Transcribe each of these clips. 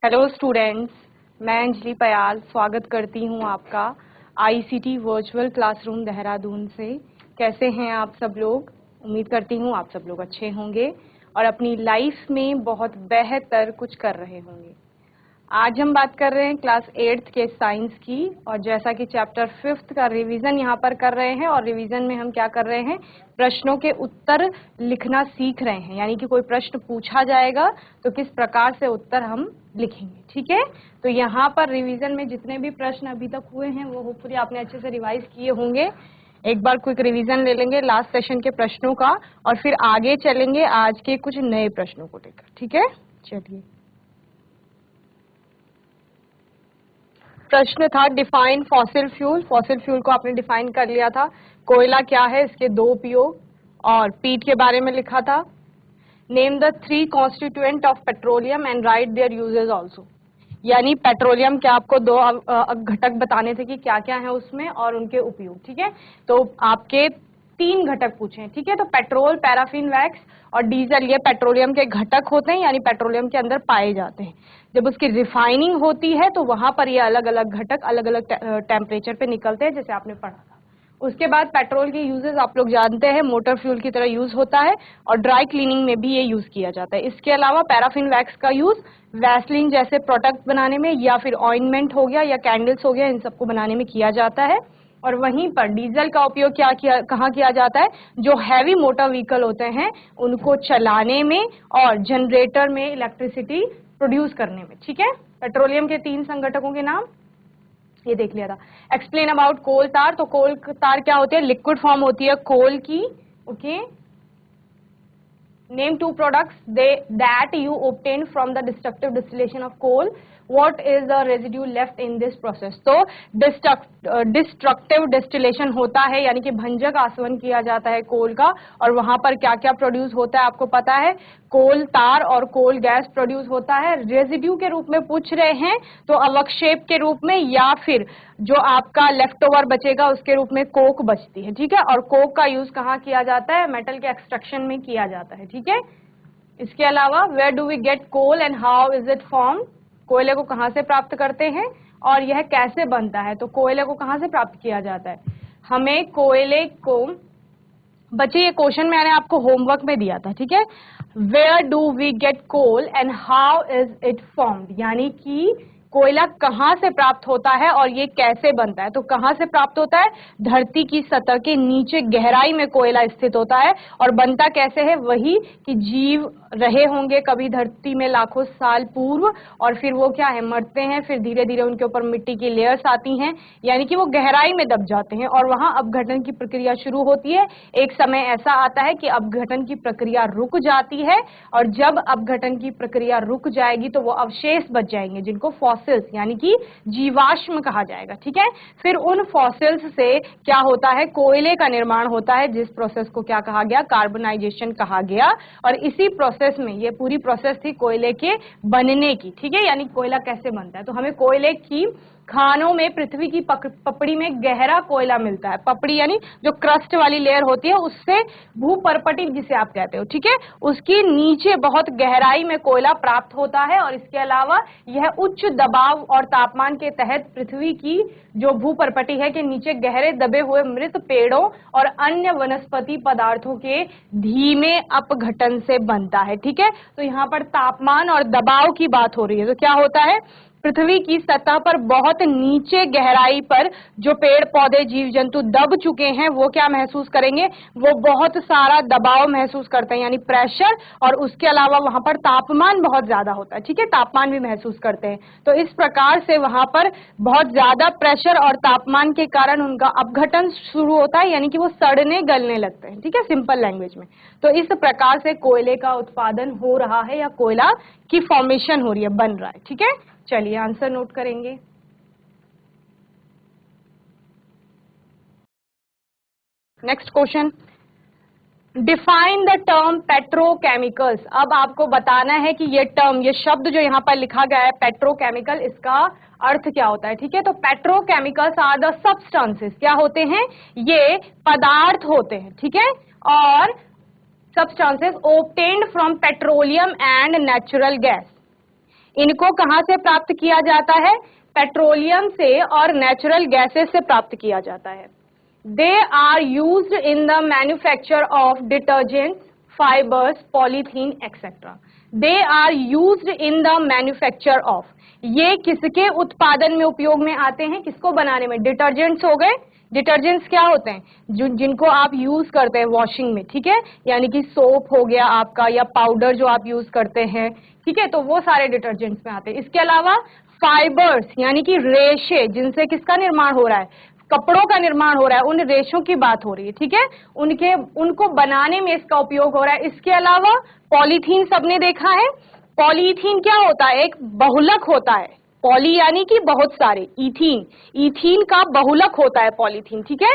Hello students, मैं अंजलि पयाल स्वागत करती हूं आपका आईसीटी वर्चुअल क्लासरूम देहरादून से। कैसे हैं आप सब लोग? उम्मीद करती हूं आप सब लोग अच्छे होंगे और अपनी लाइफ में बहुत बेहतर कुछ कर रहे होंगे। आज हम बात कर रहे हैं क्लास 8th के साइंस की, और जैसा कि चैप्टर 5th का रिवीजन यहाँ पर कर रहे हैं। और रिवीजन में हम क्या कर रहे हैं, प्रश्नों के उत्तर लिखना सीख रहे हैं। यानी कि कोई प्रश्न पूछा जाएगा तो किस प्रकार से उत्तर हम लिखेंगे। ठीक है, तो यहाँ पर रिवीजन में जितने भी प्रश्न अभी तक हुए हैं वो होपफुली आपने अच्छे से रिवाइज किए होंगे। एक बार क्विक रिवीजन ले लेंगे लास्ट सेशन के प्रश्नों का और फिर आगे चलेंगे आज के कुछ नए प्रश्नों को लेकर। ठीक है, चलिए। प्रश्न था define fossil fuel. Fossil fuel को आपने डिफाइन कर लिया था। कोयला क्या है, इसके दो उपयोग, और पीट के बारे में लिखा था। Name the 3 constituent of petroleum and right there uses also. यानी पेट्रोलियम के आपको दो घटक बताने थे कि क्या क्या है उसमें और उनके उपयोग। ठीक है, तो आपके 3 घटक पूछे। ठीक है, तो पेट्रोल, पैराफिन वैक्स और डीजल, ये पेट्रोलियम के घटक होते हैं, यानी पेट्रोलियम के अंदर पाए जाते हैं। जब उसकी रिफाइनिंग होती है तो वहां पर ये अलग अलग घटक अलग अलग टेम्परेचर पे निकलते हैं, जैसे आपने पढ़ा था। उसके बाद पेट्रोल के यूजेस आप लोग जानते हैं, मोटर फ्यूल की तरह यूज होता है और ड्राई क्लीनिंग में भी ये यूज किया जाता है। इसके अलावा पैराफिन वैक्स का यूज वैसलीन जैसे प्रोडक्ट बनाने में, या फिर ऑइंटमेंट हो गया या कैंडल्स हो गया, इन सबको बनाने में किया जाता है। और वहीं पर डीजल का उपयोग कहाँ किया जाता है, जो हैवी मोटर व्हीकल होते हैं उनको चलाने में और जनरेटर में इलेक्ट्रिसिटी प्रोड्यूस करने में। ठीक है, पेट्रोलियम के 3 संघटकों के नाम ये देख लिया था। एक्सप्लेन अबाउट कोल तार। तो कोल तार क्या होती है, लिक्विड फॉर्म होती है कोल की। Okay, name 2 products that you obtain from the destructive distillation of coal. What is the residue left in this process? तो डिस्ट्रक्टिव डिस्टिलेशन होता है, यानी कि भंजक आसवन किया जाता है कोल का, और वहां पर क्या क्या प्रोड्यूस होता है आपको पता है, कोल तार और कोल गैस प्रोड्यूस होता है। रेजिड्यू के रूप में पूछ रहे हैं तो अवक्षेप के रूप में, या फिर जो आपका लेफ्ट ओवर बचेगा उसके रूप में कोक बचती है। ठीक है, और कोक का यूज कहाँ किया जाता है, मेटल के एक्सट्रैक्शन में किया जाता है। ठीक है, इसके अलावा where do we get coal and how is it form. कोयले को कहां से प्राप्त करते हैं और यह कैसे बनता है। तो कोयले को कहां से प्राप्त किया जाता है, हमें कोयले को, बच्चे ये क्वेश्चन मैंने आपको होमवर्क में दिया था। ठीक है, where do we get coal and how is it formed, यानी कि कोयला कहां से प्राप्त होता है और ये कैसे बनता है। तो कहां से प्राप्त होता है, धरती की सतह के नीचे गहराई में कोयला स्थित होता है। और बनता कैसे है, वही कि जीव रहे होंगे कभी धरती में लाखों साल पूर्व, और फिर वो क्या है, मरते हैं, फिर धीरे धीरे उनके ऊपर मिट्टी की लेयर्स आती हैं, यानी कि वो गहराई में दब जाते हैं और वहां अपघटन की प्रक्रिया शुरू होती है। एक समय ऐसा आता है कि अपघटन की प्रक्रिया रुक जाती है, और जब अपघटन की प्रक्रिया रुक जाएगी तो वो अवशेष बच जाएंगे, जिनको फॉसिल्स यानी कि जीवाश्म कहा जाएगा। ठीक है, फिर उन फॉसिल्स से क्या होता है, कोयले का निर्माण होता है, जिस प्रोसेस को क्या कहा गया, कार्बनाइजेशन कहा गया। और इसी प्रोसेस में, ये पूरी प्रोसेस थी कोयले के बनने की। ठीक है, यानी कोयला कैसे बनता है, तो हमें कोयले की खानों में पृथ्वी की पपड़ी में गहरा कोयला मिलता है। पपड़ी यानी जो क्रस्ट वाली लेयर होती है, उससे भूपर्पटी जिसे आप कहते हो, ठीक है, उसकी नीचे बहुत गहराई में कोयला प्राप्त होता है। और इसके अलावा यह उच्च दबाव और तापमान के तहत पृथ्वी की जो भूपर्पटी है के नीचे गहरे दबे हुए मृत पेड़ों और अन्य वनस्पति पदार्थों के धीमे अपघटन से बनता है। ठीक है, तो यहाँ पर तापमान और दबाव की बात हो रही है। तो क्या होता है, पृथ्वी की सतह पर बहुत नीचे गहराई पर जो पेड़ पौधे जीव जंतु दब चुके हैं वो क्या महसूस करेंगे, वो बहुत सारा दबाव महसूस करते हैं, यानी प्रेशर। और उसके अलावा वहां पर तापमान बहुत ज्यादा होता है। ठीक है, तापमान भी महसूस करते हैं। तो इस प्रकार से वहां पर बहुत ज्यादा प्रेशर और तापमान के कारण उनका अपघटन शुरू होता है, यानी कि वो सड़ने गलने लगते हैं। ठीक है, सिंपल लैंग्वेज में। तो इस प्रकार से कोयले का उत्पादन हो रहा है, या कोयला की फॉर्मेशन हो रही है, बन रहा है। ठीक है, चलिए आंसर नोट करेंगे। Next question, define the term petrochemicals. अब आपको बताना है कि ये टर्म, ये शब्द जो यहाँ पर लिखा गया है पेट्रोकेमिकल, इसका अर्थ क्या होता है। ठीक है, तो पेट्रोकेमिकल्स आर द सब्सटेंसेस, क्या होते हैं, ये पदार्थ होते हैं। ठीक है, और substances obtained from petroleum and natural gas. इनको कहां से प्राप्त किया जाता है? पेट्रोलियम से और नेचुरल गैसेस से प्राप्त किया जाता है। They are used in the manufacture of detergent, fibres, polythene etcetera. They are used in the manufacture of, ये किसके उत्पादन में उपयोग में आते हैं? किसको बनाने में? डिटर्जेंट्स हो गए। डिटर्जेंट्स क्या होते हैं? जिनको आप यूज करते हैं वॉशिंग में, ठीक है, यानी कि सोप हो गया आपका, या पाउडर जो आप यूज करते हैं, ठीक है, तो वो सारे डिटर्जेंट्स में आते हैं। इसके अलावा फाइबर्स यानी कि रेशे, जिनसे किसका निर्माण हो रहा है? कपड़ों का निर्माण हो रहा है, उन रेशों की बात हो रही है, ठीक है, उनको बनाने में इसका उपयोग हो रहा है। इसके अलावा पॉलीथीन सबने देखा है। पॉलीथीन क्या होता है? एक बहुलक होता है। पॉली यानी कि बहुत सारे, इथीन, इथीन का बहुलक होता है पॉलीथीन, ठीक है।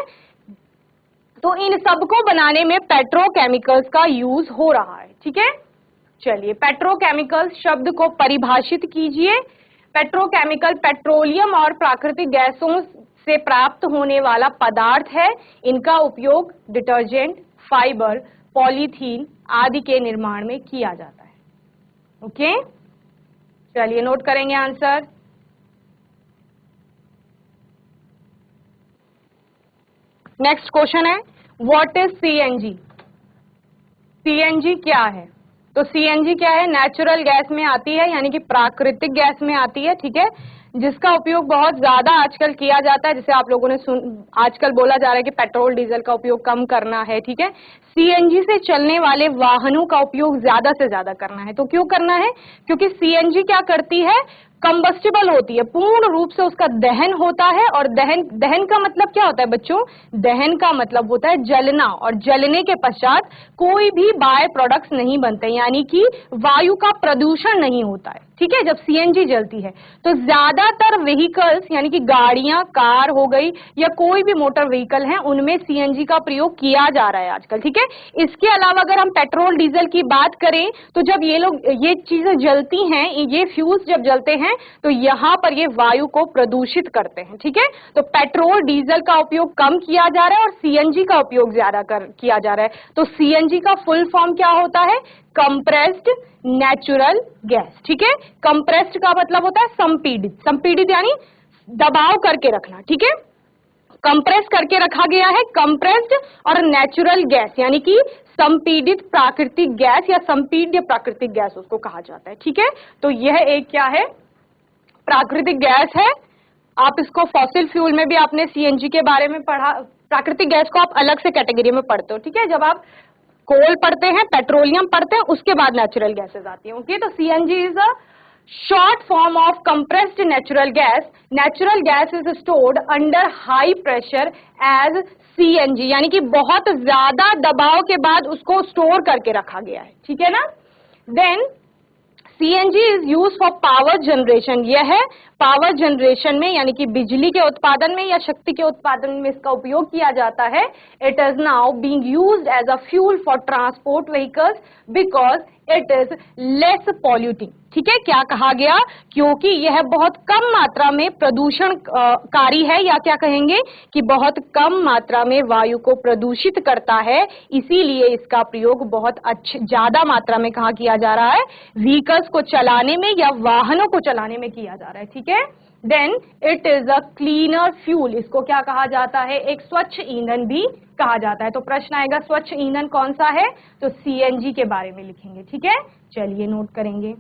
तो इन सबको बनाने में पेट्रोकेमिकल्स का यूज हो रहा है, ठीक है। चलिए, पेट्रोकेमिकल्स शब्द को परिभाषित कीजिए। पेट्रोकेमिकल पेट्रोलियम और प्राकृतिक गैसों से प्राप्त होने वाला पदार्थ है। इनका उपयोग डिटर्जेंट, फाइबर, पॉलीथीन आदि के निर्माण में किया जाता है। ओके, चलिए नोट करेंगे आंसर। नेक्स्ट क्वेश्चन है, व्हाट इज सीएनजी? सीएनजी क्या है? तो सीएनजी क्या है? नेचुरल गैस में आती है, यानी कि प्राकृतिक गैस में आती है, ठीक है, जिसका उपयोग बहुत ज्यादा आजकल किया जाता है। जैसे आप लोगों ने आजकल बोला जा रहा है कि पेट्रोल डीजल का उपयोग कम करना है, ठीक है। सीएनजी से चलने वाले वाहनों का उपयोग ज्यादा से ज्यादा करना है। तो क्यों करना है? क्योंकि सीएनजी क्या करती है? कंबस्टिबल होती है, पूर्ण रूप से उसका दहन होता है। और दहन का मतलब क्या होता है बच्चों? दहन का मतलब होता है जलना, और जलने के पश्चात कोई भी बाय प्रोडक्ट्स नहीं बनते, यानी कि वायु का प्रदूषण नहीं होता है, ठीक है, जब सीएनजी जलती है। तो ज्यादातर व्हीकल्स यानी कि गाड़ियां, कार हो गई या कोई भी मोटर व्हीकल है, उनमें सीएनजी का प्रयोग किया जा रहा है आजकल, ठीक है। इसके अलावा अगर हम पेट्रोल डीजल की बात करें, तो जब ये चीजें जलती हैं, ये फ्यूज जब जलते हैं, तो यहां पर ये वायु को प्रदूषित करते हैं, ठीक है। तो पेट्रोल डीजल का उपयोग कम किया जा रहा है और सीएनजी का उपयोग ज्यादा किया जा रहा है। तो सीएनजी का फुल फॉर्म क्या होता है? कंप्रेस्ड नेचुरल गैस, ठीक है। कंप्रेस्ड का मतलब होता है संपीड़ित, संपीड़ित यानी दबाव करके रखना, ठीक है, कंप्रेस करके रखा गया है, कंप्रेस्ड। और नेचुरल गैस यानी कि संपीड़ित प्राकृतिक गैस या संपीड्य प्राकृतिक गैस उसको कहा जाता है, ठीक है। तो यह एक क्या है? प्राकृतिक गैस है। आप इसको फॉसिल फ्यूल में भी आपने सीएनजी के बारे में पढ़ा। प्राकृतिक गैस को आप अलग से कैटेगरी में पढ़ते हो, ठीक है। जब आप कोल पढ़ते हैं, पेट्रोलियम पढ़ते हैं, उसके बाद नेचुरल गैसेस आती हैं। ओके, तो CNG is a short form of compressed natural gas. Natural gas is stored under high pressure as CNG, यानी कि बहुत ज्यादा दबाव के बाद उसको स्टोर करके रखा गया है, ठीक है ना। Then CNG is used for power generation. यह है पावर जनरेशन में, यानी कि बिजली के उत्पादन में या शक्ति के उत्पादन में इसका उपयोग किया जाता है। It is now being used as a fuel for transport vehicles because it is less polluting, ठीक है। क्या कहा गया? क्योंकि यह बहुत कम मात्रा में प्रदूषण कारी है, या क्या कहेंगे कि बहुत कम मात्रा में वायु को प्रदूषित करता है, इसीलिए इसका प्रयोग बहुत ज्यादा मात्रा में कहा किया जा रहा है? व्हीकल्स को चलाने में या वाहनों को चलाने में किया जा रहा है, ठीक है। Then it is a cleaner fuel, इसको क्या कहा जाता है? एक स्वच्छ ईंधन भी कहा जाता है। तो प्रश्न आएगा स्वच्छ ईंधन कौन सा है? तो सीएनजी के बारे में लिखेंगे, ठीक है। चलिए नोट करेंगे।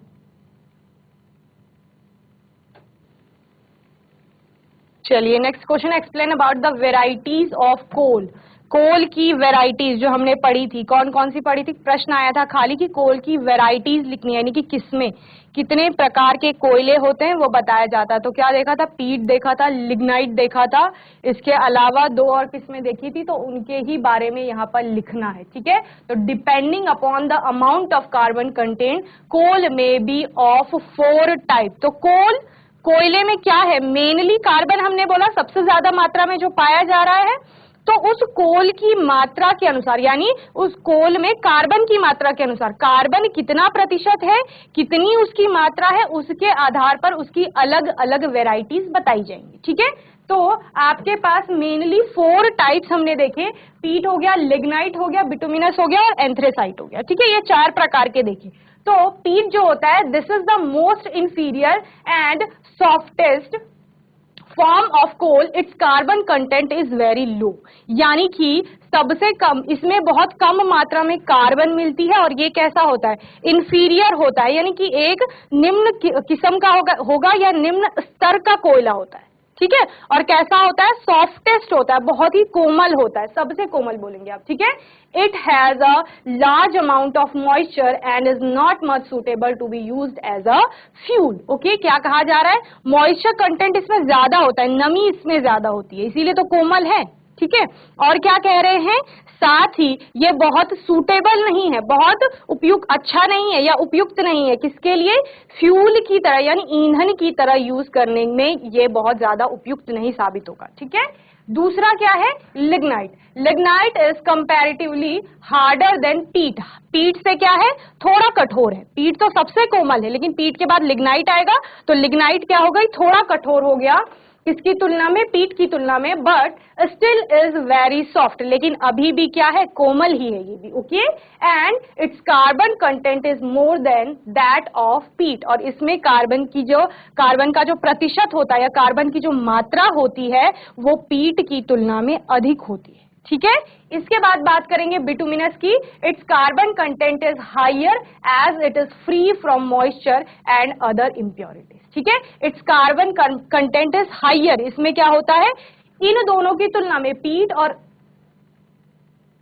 चलिए next question, explain about the varieties of coal. Coal की वेराइटीज जो हमने पढ़ी थी, कौन कौन सी पढ़ी थी? प्रश्न आया था खाली कि कोल की वेराइटीज लिखनी है, यानी कि किसमें कितने प्रकार के कोयले होते हैं वो बताया जाता है। तो क्या देखा था? पीट देखा था, लिग्नाइट देखा था, इसके अलावा दो और किस्में देखी थी, तो उनके ही बारे में यहाँ पर लिखना है, ठीक है। तो depending upon the amount of carbon content coal में बी ऑफ 4 टाइप। तो कोयले में क्या है? मेनली कार्बन, हमने बोला सबसे ज्यादा मात्रा में जो पाया जा रहा है, तो उस कोल की मात्रा के अनुसार, यानी उस कोल में कार्बन की मात्रा के अनुसार, कार्बन कितना प्रतिशत है, कितनी उसकी मात्रा है, उसके आधार पर उसकी अलग अलग वेराइटीज बताई जाएंगी, ठीक है। तो आपके पास मेनली 4 टाइप्स हमने देखे, पीट हो गया, लिग्नाइट हो गया, बिटुमिनस हो गया और एंथ्रेसाइट हो गया, ठीक है। ये 4 प्रकार के देखे। तो पीट जो होता है, this is the most inferior and softest form of coal, its carbon content is very low, यानी कि सबसे कम, इसमें बहुत कम मात्रा में कार्बन मिलती है, और ये कैसा होता है, इंफीरियर होता है, यानी कि एक निम्न किस्म का होगा या निम्न स्तर का कोयला होता है, ठीक है। और कैसा होता है, सॉफ्टेस्ट होता है, बहुत ही कोमल होता है, सबसे कोमल बोलेंगे आप, ठीक है। It has a large amount of moisture and is not much suitable to be used as a fuel. Okay, क्या कहा जा रहा है, मॉइस्चर कंटेंट इसमें ज्यादा होता है, नमी इसमें ज्यादा होती है, इसीलिए तो कोमल है, ठीक है। और क्या कह रहे हैं, साथ ही ये बहुत सूटेबल नहीं है, बहुत उपयुक्त, अच्छा नहीं है या उपयुक्त नहीं है, किसके लिए, फ्यूल की तरह यानी ईंधन की तरह यूज करने में ये बहुत ज्यादा उपयुक्त नहीं साबित होगा, ठीक है। दूसरा क्या है, lignite. Lignite is comparatively harder than पीट। पीट से क्या है, थोड़ा कठोर है, पीट तो सबसे कोमल है, लेकिन पीट के बाद लिग्नाइट आएगा, तो लिग्नाइट क्या हो गई, थोड़ा कठोर हो गया, किसकी तुलना में, पीट की तुलना में, but still is very soft, लेकिन अभी भी क्या है, कोमल ही है ये भी, okay. And it's carbon content is more than that of पीट, और इसमें कार्बन का जो प्रतिशत होता है या कार्बन की जो मात्रा होती है वो पीट की तुलना में अधिक होती है, ठीक है। इसके बाद बात करेंगे बिटुमिनस की। Its carbon content is higher as it is free from moisture and other impurities, ठीक है। Its carbon content is higher, इसमें क्या होता है, इन दोनों की तुलना में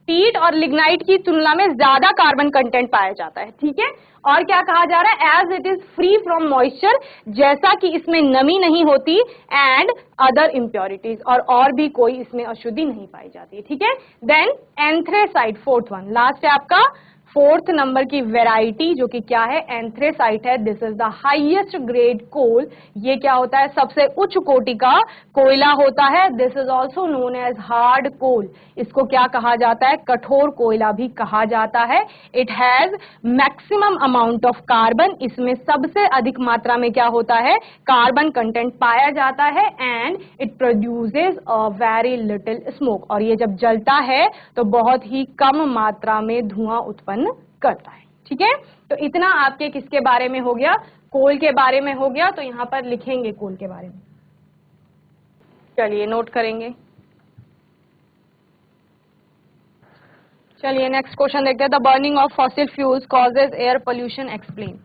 पीट और लिग्नाइट की तुलना में ज्यादा कार्बन कंटेंट पाया जाता है, ठीक है। और क्या कहा जा रहा है, as it is free from moisture, जैसा कि इसमें नमी नहीं होती, एंड अदर इम्प्योरिटीज, और भी कोई इसमें अशुद्धि नहीं पाई जाती है, ठीक है। Then anthracite, fourth one, last है आपका, फोर्थ नंबर की वेराइटी जो कि क्या है, एंथ्रेसाइट है। This is the highest grade coal, ये क्या होता है, सबसे उच्च कोटि का कोयला होता है। This is also known as hard coal, इसको क्या कहा जाता है, कठोर कोयला भी कहा जाता है। It has maximum amount of carbon, इसमें सबसे अधिक मात्रा में क्या होता है, कार्बन कंटेंट पाया जाता है, and it produces a very little smoke, और ये जब जलता है तो बहुत ही कम मात्रा में धुआं उत्पन्न करता है, ठीक है। तो इतना आपके किसके बारे में हो गया, कोल के बारे में हो गया। तो यहां पर लिखेंगे कोल के बारे में, चलिए नोट करेंगे। चलिए नेक्स्ट क्वेश्चन देखते हैं। The burning of fossil fuels causes air pollution, explain.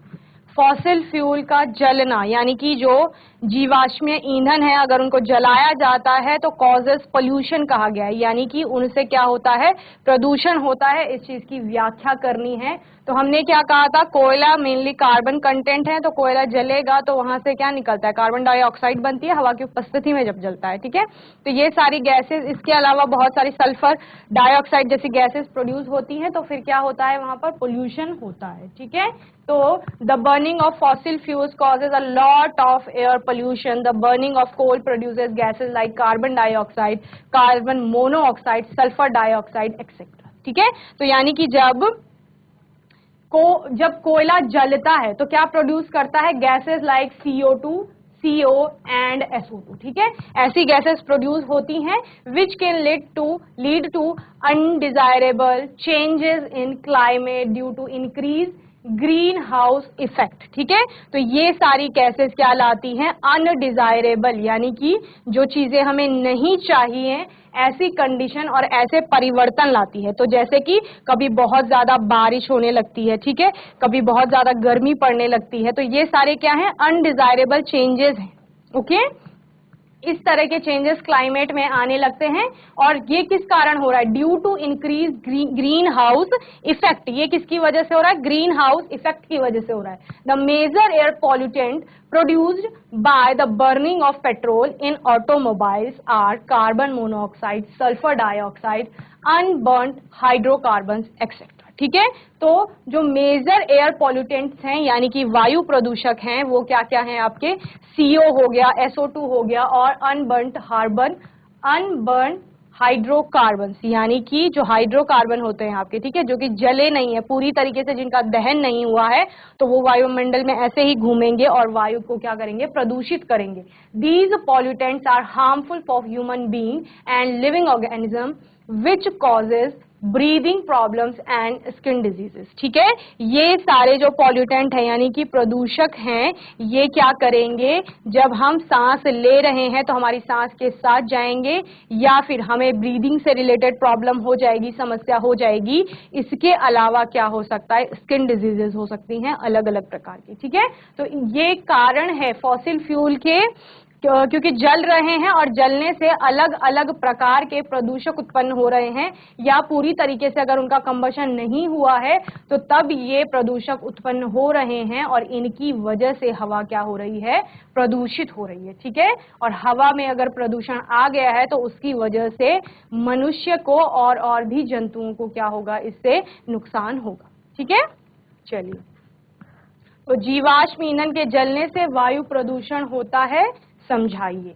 Fossil fuel का जलना, यानी कि जो जीवाश्मीय ईंधन है, अगर उनको जलाया जाता है तो कॉजेस पोल्यूशन कहा गया है, यानी कि उनसे क्या होता है, प्रदूषण होता है। इस चीज की व्याख्या करनी है। तो हमने क्या कहा था, कोयला मेनली कार्बन कंटेंट है, तो कोयला जलेगा तो वहां से क्या निकलता है, कार्बन डाइऑक्साइड बनती है हवा की उपस्थिति में जब जलता है, ठीक है। तो ये सारी गैसेस, इसके अलावा बहुत सारी सल्फर डाइऑक्साइड जैसी गैसेस प्रोड्यूस होती हैं, तो फिर क्या होता है, वहां पर पोल्यूशन होता है, ठीक है। तो the burning of fossil fuels causes a lot of air pollution. The burning of coal produces gases like carbon dioxide, carbon monoxide, sulphur dioxide etcetera, ठीक है। तो यानी कि जब कोयला जलता है तो क्या प्रोड्यूस करता है, gases like CO2, CO and SO2, ठीक है। ऐसी गैसेस प्रोड्यूस होती हैं which can lead to undesirable changes in climate due to increase green house effect, ठीक है। तो ये सारी गैसेस क्या लाती हैं, अनडिजायरेबल, यानी कि जो चीजें हमें नहीं चाहिए, ऐसी कंडीशन और ऐसे परिवर्तन लाती है। तो जैसे कि कभी बहुत ज्यादा बारिश होने लगती है, ठीक है, कभी बहुत ज्यादा गर्मी पड़ने लगती है, तो ये सारे क्या हैं, अनडिजायरेबल चेंजेस हैं, ओके। इस तरह के चेंजेस क्लाइमेट में आने लगते हैं, और ये किस कारण हो रहा है, due to increase green house effect. ये किसकी वजह से हो रहा है, ग्रीन हाउस इफेक्ट की वजह से हो रहा है। The major air pollutant produced by the burning of petrol in automobiles are carbon monoxide, sulphur dioxide, unburned hydrocarbon etcetera, ठीक है। तो जो मेजर एयर पॉल्यूटेंट्स हैं, यानी कि वायु प्रदूषक हैं, वो क्या क्या हैं आपके, CO हो गया, SO2 हो गया, और अनबर्न्ड हाइड्रोकार्बन, यानी कि जो हाइड्रोकार्बन होते हैं आपके, ठीक है, जो कि जले नहीं है पूरी तरीके से, जिनका दहन नहीं हुआ है, तो वो वायुमंडल में ऐसे ही घूमेंगे और वायु को क्या करेंगे, प्रदूषित करेंगे। These pollutants are harmful for human being and living organism which causes breathing problems and skin diseases. ठीक है, ये सारे जो पॉल्यूटेंट हैं यानी कि प्रदूषक हैं, ये क्या करेंगे, जब हम सांस ले रहे हैं तो हमारी सांस के साथ जाएंगे या फिर हमें ब्रीदिंग से रिलेटेड प्रॉब्लम हो जाएगी, समस्या हो जाएगी। इसके अलावा क्या हो सकता है, स्किन डिजीजेस हो सकती हैं अलग अलग प्रकार की। ठीक है, तो ये कारण है फॉसिल फ्यूल के, क्योंकि जल रहे हैं और जलने से अलग अलग प्रकार के प्रदूषक उत्पन्न हो रहे हैं, या पूरी तरीके से अगर उनका कंबशन नहीं हुआ है तो तब ये प्रदूषक उत्पन्न हो रहे हैं और इनकी वजह से हवा क्या हो रही है, प्रदूषित हो रही है। ठीक है, और हवा में अगर प्रदूषण आ गया है तो उसकी वजह से मनुष्य को और भी जंतुओं को क्या होगा, इससे नुकसान होगा। ठीक है, चलिए, तो जीवाश्म ईंधन के जलने से वायु प्रदूषण होता है, समझाइए।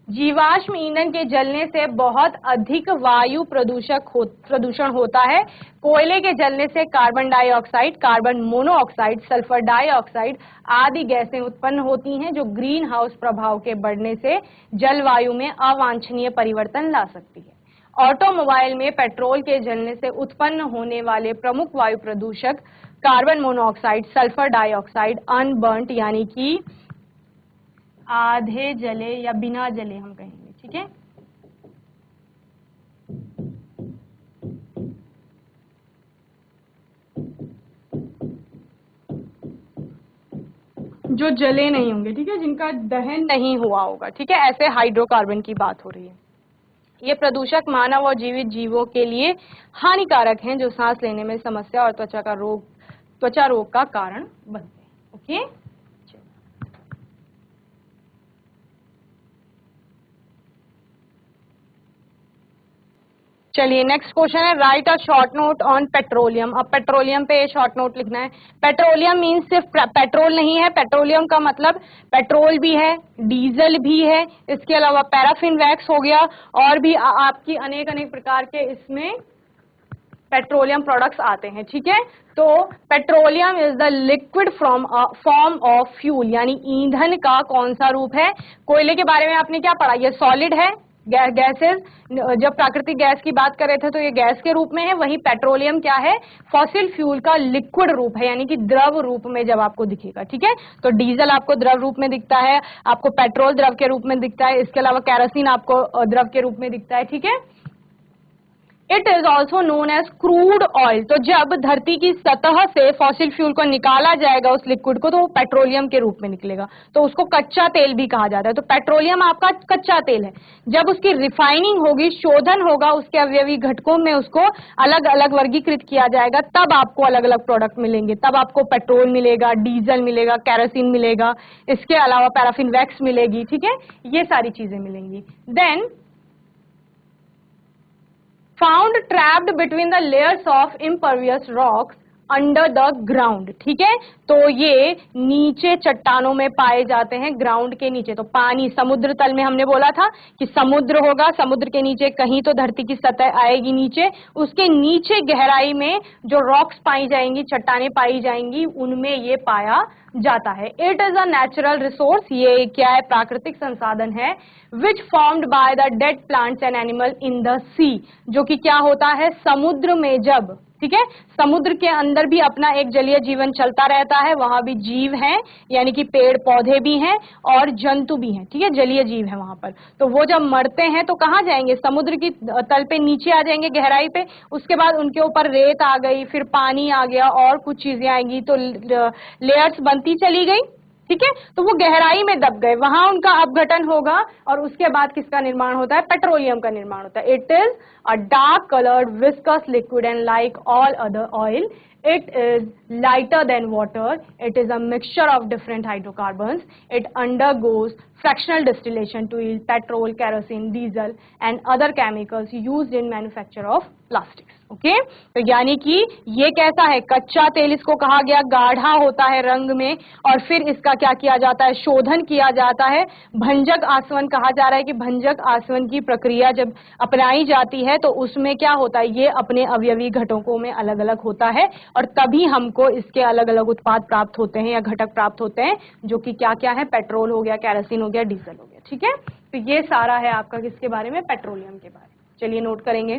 जीवाश्म ईंधन के जलने से बहुत अधिक वायु प्रदूषण होता है। कोयले के जलने से carbon dioxide, carbon monoxide, sulphur dioxide आदि गैसें उत्पन्न होती हैं जो ग्रीन हाउस प्रभाव के बढ़ने से जलवायु में अवांछनीय परिवर्तन ला सकती है। ऑटोमोबाइल में पेट्रोल के जलने से उत्पन्न होने वाले प्रमुख वायु प्रदूषक कार्बन मोनोऑक्साइड, सल्फर डाइऑक्साइड, अनबर्न्ट यानी कि आधे जले या बिना जले हम कहेंगे। ठीक है, जो जले नहीं होंगे, ठीक है, जिनका दहन नहीं हुआ होगा। ठीक है, ऐसे हाइड्रोकार्बन की बात हो रही है। ये प्रदूषक मानव और जीवित जीवों के लिए हानिकारक हैं, जो सांस लेने में समस्या और त्वचा रोग का कारण बनते हैं। ओके, चलिए नेक्स्ट क्वेश्चन है, right a short note on petroleum. अब पेट्रोलियम पे शॉर्ट नोट लिखना है। पेट्रोलियम मीन्स सिर्फ पेट्रोल नहीं है, पेट्रोलियम का मतलब पेट्रोल भी है, डीजल भी है, इसके अलावा पैराफिन वैक्स हो गया, और भी आपकी अनेक प्रकार के इसमें पेट्रोलियम प्रोडक्ट्स आते हैं। ठीक है, तो petroleum is the liquid form of fuel, यानी ईंधन का कौन सा रूप है। कोयले के बारे में आपने क्या पढ़ा, ये सॉलिड है, गैसेस, जब प्राकृतिक गैस की बात कर रहे थे तो ये गैस के रूप में है। वही पेट्रोलियम क्या है, फॉसिल फ्यूल का लिक्विड रूप है, यानी कि द्रव रूप में जब आपको दिखेगा। ठीक है, तो डीजल आपको द्रव रूप में दिखता है, आपको पेट्रोल द्रव के रूप में दिखता है, इसके अलावा केरोसिन आपको द्रव के रूप में दिखता है। ठीक है, it is also known as crude oil. तो जब धरती की सतह से फॉसिल फ्यूल को निकाला जाएगा उस लिक्विड को, तो वो पेट्रोलियम के रूप में निकलेगा, तो उसको कच्चा तेल भी कहा जाता है। तो पेट्रोलियम आपका कच्चा तेल है। जब उसकी रिफाइनिंग होगी, शोधन होगा, उसके अवयवी घटकों में उसको अलग अलग वर्गीकृत किया जाएगा, तब आपको अलग अलग प्रोडक्ट मिलेंगे। तब आपको पेट्रोल मिलेगा, डीजल मिलेगा, केरोसिन मिलेगा, इसके अलावा पैराफिन वैक्स मिलेगी। ठीक है, ये सारी चीजें मिलेंगी। Then found trapped between the layers of impervious rocks under the ground. ठीक है, तो ये नीचे चट्टानों में पाए जाते हैं, ग्राउंड के नीचे। तो पानी, समुद्र तल में हमने बोला था कि समुद्र होगा, समुद्र के नीचे कहीं तो धरती की सतह आएगी नीचे, उसके नीचे गहराई में जो रॉक्स पाई जाएंगी, चट्टानें पाई जाएंगी, उनमें ये पाया जाता है। It is a natural resource, ये क्या है, प्राकृतिक संसाधन है, which formed by the dead plants and animal in the sea, जो कि क्या होता है, समुद्र में जब, ठीक है, समुद्र के अंदर भी अपना एक जलीय जीवन चलता रहता है, वहां भी जीव हैं, यानी कि पेड़ पौधे भी हैं और जंतु भी हैं। ठीक है, जलीय जीव है वहां पर। तो वो जब मरते हैं तो कहाँ जाएंगे, समुद्र की तल पे नीचे आ जाएंगे, गहराई पे। उसके बाद उनके ऊपर रेत आ गई, फिर पानी आ गया और कुछ चीजें आएंगी, तो लेयर्स बनती चली गई। ठीक है, तो वो गहराई में दब गए, वहां उनका अपघटन होगा और उसके बाद किसका निर्माण होता है, पेट्रोलियम का निर्माण होता है। It is a dark coloured viscous liquid and like all other oil it is lighter than water, it is a mixture of different hydrocarbons, it undergoes fractional distillation to yield petrol, kerosene, diesel and other chemicals used in manufacture of plastics. Okay, तो यानी कि ये कैसा है, कच्चा तेल इसको कहा गया, गाढ़ा होता है रंग में, और फिर इसका क्या किया जाता है, शोधन किया जाता है। भंजक आसवन कहा जा रहा है कि भंजक आसवन की प्रक्रिया जब अपनाई जाती है तो उसमें क्या होता है, ये अपने अवयवी घटकों में अलग अलग होता है और तभी हमको इसके अलग अलग उत्पाद प्राप्त होते हैं या घटक प्राप्त होते हैं, जो कि क्या क्या है, पेट्रोल हो गया, केरोसिन हो गया, डीजल हो गया। ठीक है, तो ये सारा है आपका किसके बारे में, पेट्रोलियम के बारे में। चलिए नोट करेंगे।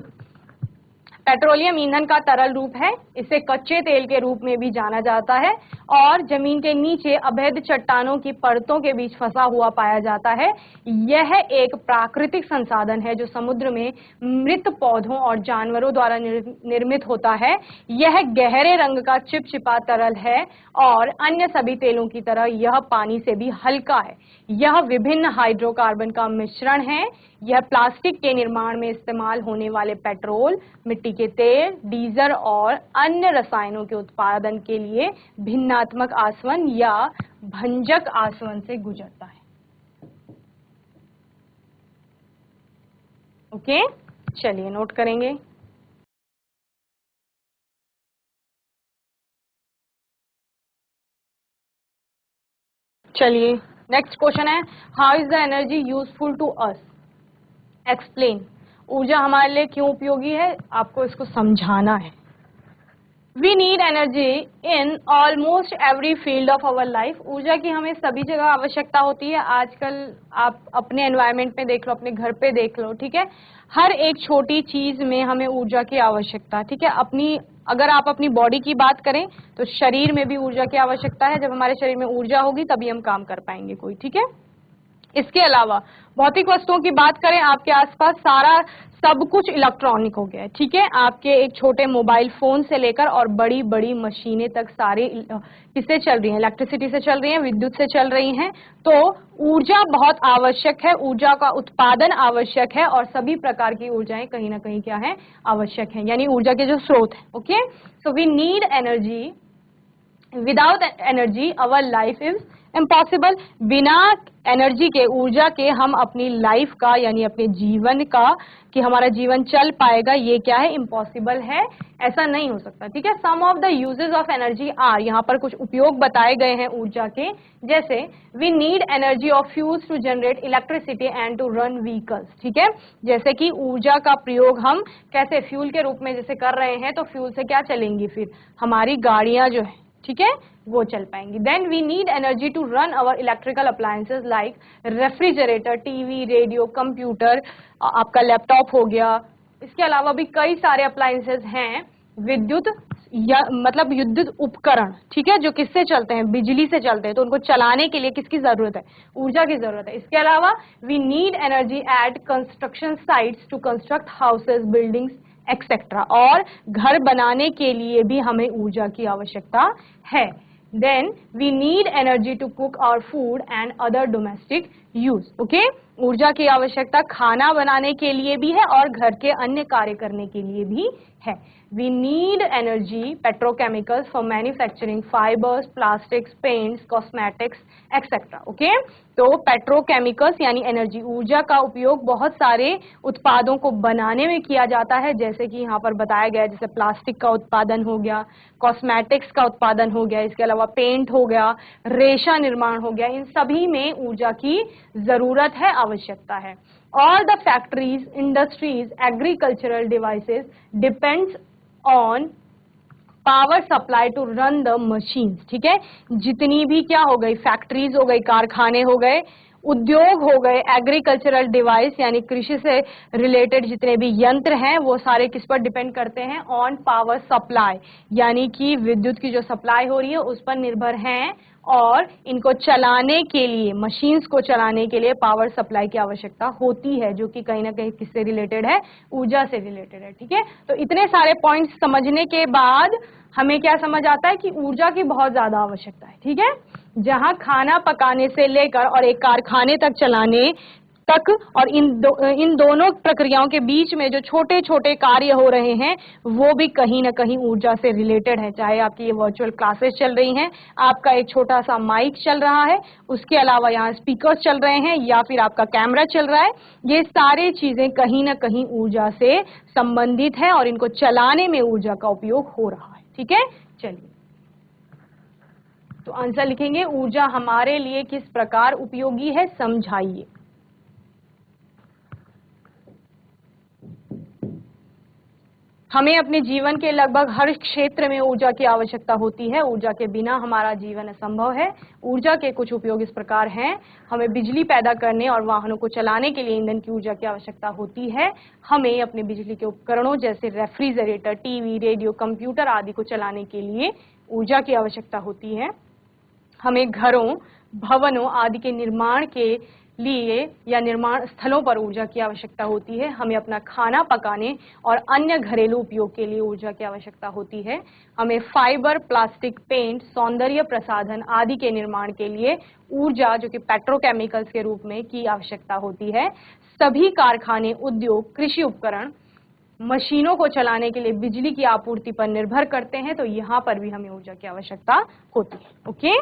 पेट्रोलियम ईंधन का तरल रूप है, इसे कच्चे तेल के रूप में भी जाना जाता है और जमीन के नीचे अवैध चट्टानों की परतों के बीच फंसा हुआ पाया जाता है। यह एक प्राकृतिक संसाधन है जो समुद्र में मृत पौधों और जानवरों द्वारा निर्मित होता है। यह गहरे रंग का चिपचिपा तरल है और अन्य सभी तेलों की तरह यह पानी से भी हल्का है। यह विभिन्न हाइड्रोकार्बन का मिश्रण है। यह प्लास्टिक के निर्माण में इस्तेमाल होने वाले पेट्रोल, मिट्टी के तेल, डीजल और अन्य रसायनों के उत्पादन के लिए भिन्नात्मक आसवन या भंजक आसवन से गुजरता है। ओके, चलिए नोट करेंगे। चलिए नेक्स्ट क्वेश्चन है, how is the energy useful to us, explain. ऊर्जा हमारे लिए क्यों उपयोगी है, आपको इसको समझाना है। We need energy in almost every field of our life. ऊर्जा की हमें सभी जगह आवश्यकता होती है। आजकल आप अपने एनवायरनमेंट में देख लो, अपने घर पे देख लो, ठीक है, हर एक छोटी चीज में हमें ऊर्जा की आवश्यकता, ठीक है। अगर आप अपनी बॉडी की बात करें तो शरीर में भी ऊर्जा की आवश्यकता है। जब हमारे शरीर में ऊर्जा होगी तभी हम काम कर पाएंगे कोई, ठीक है। इसके अलावा भौतिक वस्तुओं की बात करें, आपके आसपास सारा सब कुछ इलेक्ट्रॉनिक हो गया है, ठीक है। आपके एक छोटे मोबाइल फोन से लेकर और बड़ी बड़ी मशीनें तक सारे किससे चल रही हैं, इलेक्ट्रिसिटी से चल रही हैं, विद्युत से चल रही हैं। तो ऊर्जा बहुत आवश्यक है, ऊर्जा का उत्पादन आवश्यक है और सभी प्रकार की ऊर्जाएं कहीं ना कहीं क्या है, आवश्यक है, यानी ऊर्जा के जो स्रोत है। Okay, so we need energy, without energy our life is impossible. बिना एनर्जी के, ऊर्जा के, हम अपनी लाइफ का यानी अपने जीवन का, कि हमारा जीवन चल पाएगा, ये क्या है, इम्पॉसिबल है, ऐसा नहीं हो सकता, ठीक है। Some of the uses of energy are, यहाँ पर कुछ उपयोग बताए गए हैं ऊर्जा के, जैसे we need energy of fuels to generate electricity and to run vehicles, ठीक है। जैसे कि ऊर्जा का प्रयोग हम कैसे फ्यूल के रूप में जैसे कर रहे हैं, तो फ्यूल से क्या चलेंगी, फिर हमारी गाड़ियां जो है, ठीक है, वो चल पाएंगी। Then we need energy to run our electrical appliances like refrigerator, TV, radio, computer, आपका लैपटॉप हो गया। इसके अलावा भी कई सारे अप्लायंसेस हैं विद्युत या मतलब विद्युत उपकरण, ठीक है, जो किससे चलते हैं, बिजली से चलते हैं। तो उनको चलाने के लिए किसकी जरूरत है, ऊर्जा की जरूरत है। इसके अलावा we need energy at construction sites to construct houses, buildings etcetera, और घर बनाने के लिए भी हमें ऊर्जा की आवश्यकता है। Then we need energy to cook our food and other domestic use. Okay, ऊर्जा की आवश्यकता खाना बनाने के लिए भी है और घर के अन्य कार्य करने के लिए भी है। We need energy, petrochemicals for manufacturing fibres, plastics, paints, cosmetics etcetera. Okay, तो पेट्रोकेमिकल्स यानी एनर्जी, ऊर्जा का उपयोग बहुत सारे उत्पादों को बनाने में किया जाता है, जैसे कि यहाँ पर बताया गया है, जैसे प्लास्टिक का उत्पादन हो गया, कॉस्मेटिक्स का उत्पादन हो गया, इसके अलावा पेंट हो गया, रेशा निर्माण हो गया। इन सभी में ऊर्जा की जरूरत है, आवश्यकता है। All the factories, industries, agricultural devices depends on power supply to run the machines, ठीक है। जितनी भी क्या हो गई, फैक्ट्रीज हो गई, कारखाने हो गए, उद्योग हो गए, एग्रीकल्चरल डिवाइस यानी कृषि से रिलेटेड जितने भी यंत्र हैं, वो सारे किस पर डिपेंड करते हैं, ऑन पावर सप्लाई, यानी कि विद्युत की जो सप्लाई हो रही है उस पर निर्भर हैं। और इनको चलाने के लिए, मशीन्स को चलाने के लिए पावर सप्लाई की आवश्यकता होती है, जो कि कहीं ना कहीं किससे रिलेटेड है, ऊर्जा से रिलेटेड है, ठीक है। तो इतने सारे पॉइंट्स समझने के बाद हमें क्या समझ आता है कि ऊर्जा की बहुत ज्यादा आवश्यकता है, ठीक है। जहां खाना पकाने से लेकर और एक कारखाने तक चलाने तक, और इन दोनों प्रक्रियाओं के बीच में जो छोटे छोटे कार्य हो रहे हैं, वो भी कहीं ना कहीं ऊर्जा से रिलेटेड है। चाहे आपकी ये वर्चुअल क्लासेस चल रही हैं, आपका एक छोटा सा माइक चल रहा है, उसके अलावा यहाँ स्पीकर्स चल रहे हैं, या फिर आपका कैमरा चल रहा है, ये सारी चीजें कहीं ना कहीं ऊर्जा से संबंधित है और इनको चलाने में ऊर्जा का उपयोग हो रहा है, ठीक है। चलिए, तो आंसर लिखेंगे, ऊर्जा हमारे लिए किस प्रकार उपयोगी है, समझाइए। हमें अपने जीवन के लगभग हर क्षेत्र में ऊर्जा की आवश्यकता होती है। ऊर्जा के बिना हमारा जीवन असंभव है। ऊर्जा के कुछ उपयोग इस प्रकार हैं। हमें बिजली पैदा करने और वाहनों को चलाने के लिए ईंधन की ऊर्जा की आवश्यकता होती है। हमें अपने बिजली के उपकरणों जैसे रेफ्रिजरेटर, टीवी, रेडियो, कंप्यूटर आदि को चलाने के लिए ऊर्जा की आवश्यकता होती है। हमें घरों, भवनों आदि के निर्माण के लिए या निर्माण स्थलों पर ऊर्जा की आवश्यकता होती है। हमें अपना खाना पकाने और अन्य घरेलू उपयोग के लिए ऊर्जा की आवश्यकता होती है। हमें फाइबर, प्लास्टिक, पेंट, सौंदर्य प्रसाधन आदि के निर्माण के लिए ऊर्जा जो कि पेट्रोकेमिकल्स के रूप में की आवश्यकता होती है। सभी कारखाने, उद्योग, कृषि उपकरण, मशीनों को चलाने के लिए बिजली की आपूर्ति पर निर्भर करते हैं, तो यहाँ पर भी हमें ऊर्जा की आवश्यकता होती है। ओके,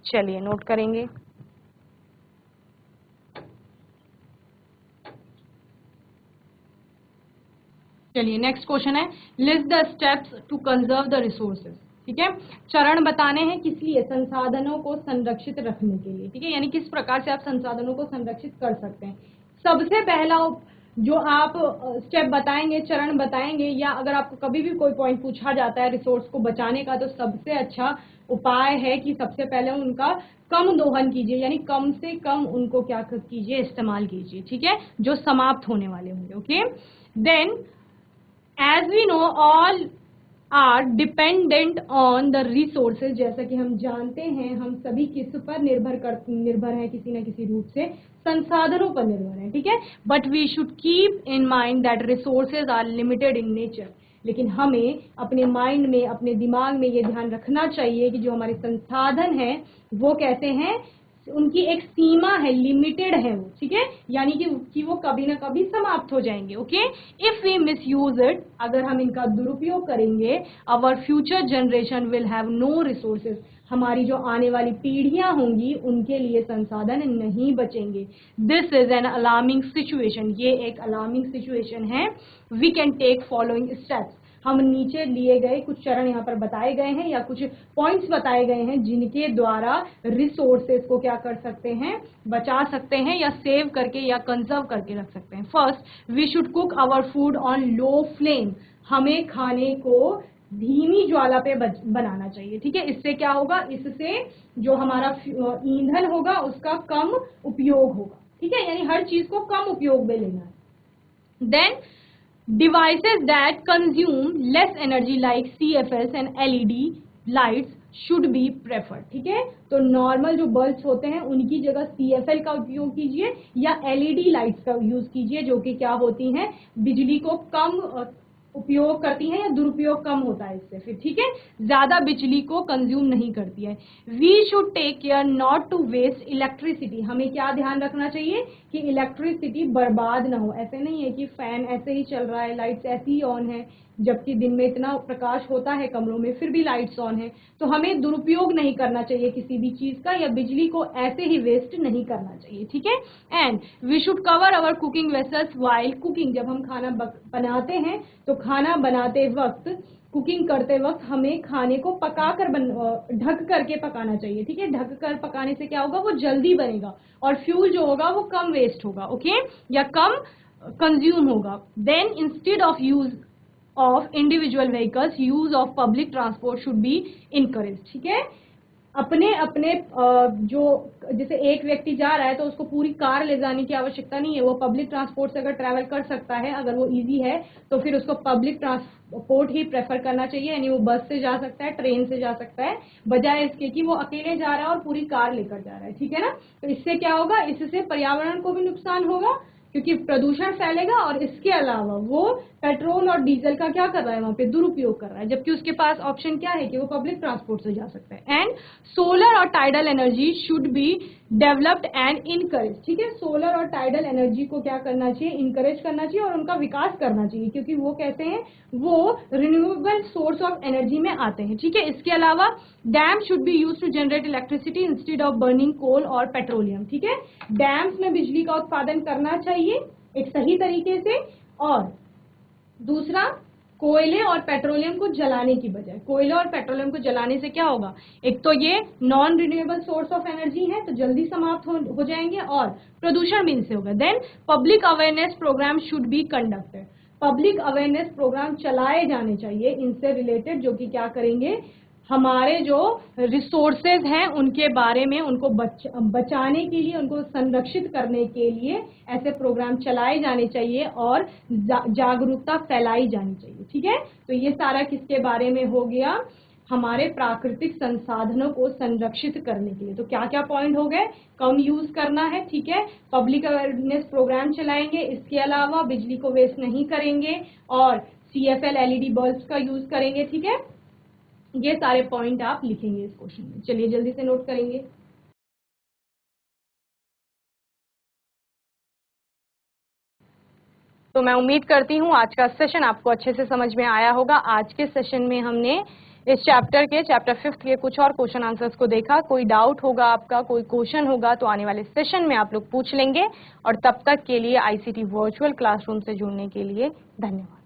चलिए नोट करेंगे। चलिए नेक्स्ट क्वेश्चन है, list the steps to conserve the resources. ठीक है, चरण बताने हैं किस लिए, संसाधनों को संरक्षित रखने के लिए। ठीक है, यानी किस प्रकार से आप संसाधनों को संरक्षित कर सकते हैं। सबसे पहला जो आप स्टेप बताएंगे, चरण बताएंगे, या अगर आपको कभी भी कोई पॉइंट पूछा जाता है रिसोर्स को बचाने का, तो सबसे अच्छा उपाय है कि सबसे पहले उनका कम दोहन कीजिए, यानी कम से कम उनको क्या कीजिए, इस्तेमाल कीजिए। ठीक है, जो समाप्त होने वाले होंगे। Okay, then as we know all are dependent on the resources, जैसा कि हम जानते हैं हम सभी किस पर निर्भर हैं, किसी न किसी रूप से संसाधनों पर निर्भर हैं। ठीक है, but we should keep in mind that resources are limited in nature. लेकिन हमें अपने माइंड में, अपने दिमाग में ये ध्यान रखना चाहिए कि जो हमारे संसाधन हैं वो कैसे हैं, उनकी एक सीमा है, लिमिटेड है वो। ठीक है, यानी कि वो कभी ना कभी समाप्त हो जाएंगे। Okay, if we misuse it, अगर हम इनका दुरुपयोग करेंगे, our future generation will have no resources, हमारी जो आने वाली पीढ़ियां होंगी उनके लिए संसाधन नहीं बचेंगे। This is an alarming situation, ये एक अलार्मिंग सिचुएशन है। We can take following steps, हम नीचे लिए गए कुछ चरण यहाँ पर बताए गए हैं या कुछ पॉइंट्स बताए गए हैं जिनके द्वारा रिसोर्सेज को क्या कर सकते हैं, बचा सकते हैं या सेव करके या कंजर्व करके रख सकते हैं। First, we should cook our food on low flame, हमें खाने को धीमी ज्वाला पे बनाना चाहिए। ठीक है, इससे क्या होगा, इससे जो हमारा ईंधन होगा उसका कम उपयोग होगा। ठीक है, यानी हर चीज को कम उपयोग में लेना है। Then devices that consume less energy like CFS and LED lights should be preferred। ठीक है, तो नॉर्मल जो बल्ब्स होते हैं उनकी जगह CFL का उपयोग कीजिए या LED लाइट्स का यूज कीजिए, जो कि क्या होती हैं, बिजली को कम उपयोग करती हैं या दुरुपयोग कम होता है इससे फिर। ठीक है, ज्यादा बिजली को कंज्यूम नहीं करती है। We should take care not to waste electricity, हमें क्या ध्यान रखना चाहिए कि इलेक्ट्रिसिटी बर्बाद ना हो। ऐसे नहीं है कि फैन ऐसे ही चल रहा है, लाइट्स ऐसी ही ऑन है, जबकि दिन में इतना प्रकाश होता है कमरों में फिर भी लाइट्स ऑन है। तो हमें दुरुपयोग नहीं करना चाहिए किसी भी चीज का, या बिजली को ऐसे ही वेस्ट नहीं करना चाहिए। ठीक है, and we should cover our cooking vessels while cooking, जब हम खाना बनाते हैं तो खाना बनाते वक्त, कुकिंग करते वक्त हमें खाने को पकाकर ढक करके पकाना चाहिए। ठीक है, ढक कर पकाने से क्या होगा, वो जल्दी बनेगा और फ्यूल जो होगा वो कम वेस्ट होगा। ओके, या कम कंज्यूम होगा। Then instead of use of individual vehicles, use of public transport should be encouraged। ठीक है, अपने अपने जो जैसे एक व्यक्ति जा रहा है तो उसको पूरी कार ले जाने की आवश्यकता नहीं है, वो पब्लिक ट्रांसपोर्ट से अगर ट्रैवल कर सकता है, अगर वो इजी है तो फिर उसको पब्लिक ट्रांसपोर्ट ही प्रेफर करना चाहिए। यानी वो बस से जा सकता है, ट्रेन से जा सकता है, बजाय इसके कि वो अकेले जा रहा है और पूरी कार लेकर जा रहा है। ठीक है ना, तो इससे क्या होगा, इससे पर्यावरण को भी नुकसान होगा क्योंकि प्रदूषण फैलेगा, और इसके अलावा वो पेट्रोल और डीजल का क्या कर रहा है, वहां पे दुरुपयोग कर रहा है, जबकि उसके पास ऑप्शन क्या है कि वो पब्लिक ट्रांसपोर्ट से जा सकता है। एंड सोलर और tidal energy should be developed and encourage. ठीक है, सोलर और टाइडल एनर्जी को क्या करना चाहिए, इनकरेज करना चाहिए और उनका विकास करना चाहिए, क्योंकि वो कहते हैं वो रिन्यूएबल सोर्स ऑफ एनर्जी में आते हैं। ठीक है, इसके अलावा dam should be use to generate electricity instead of burning coal और पेट्रोलियम। ठीक है, डैम्स में बिजली का उत्पादन करना चाहिए एक सही तरीके से, और दूसरा कोयले और पेट्रोलियम को जलाने की बजाय, कोयले और पेट्रोलियम को जलाने से क्या होगा, एक तो ये non renewable source of energy है तो जल्दी समाप्त हो जाएंगे और प्रदूषण भी इनसे होगा। Then public awareness programme should be conducted, public awareness programme चलाए जाने चाहिए इनसे रिलेटेड, जो कि क्या करेंगे, हमारे जो रिसोर्सेज हैं उनके बारे में, उनको बचाने के लिए, उनको संरक्षित करने के लिए ऐसे प्रोग्राम चलाए जाने चाहिए और जागरूकता फैलाई जानी चाहिए। ठीक है, तो ये सारा किसके बारे में हो गया, हमारे प्राकृतिक संसाधनों को संरक्षित करने के लिए। तो क्या क्या पॉइंट हो गए, कम यूज करना है, ठीक है, पब्लिक अवेयरनेस प्रोग्राम चलाएंगे, इसके अलावा बिजली को वेस्ट नहीं करेंगे और CFL LED बल्ब का यूज करेंगे। ठीक है, ये सारे पॉइंट आप लिखेंगे इस क्वेश्चन में। चलिए जल्दी से नोट करेंगे। तो मैं उम्मीद करती हूँ आज का सेशन आपको अच्छे से समझ में आया होगा। आज के सेशन में हमने इस चैप्टर 5 के कुछ और क्वेश्चन आंसर्स को देखा। कोई डाउट होगा आपका, कोई क्वेश्चन होगा तो आने वाले सेशन में आप लोग पूछ लेंगे। और तब तक के लिए ICT वर्चुअल क्लासरूम से जुड़ने के लिए धन्यवाद।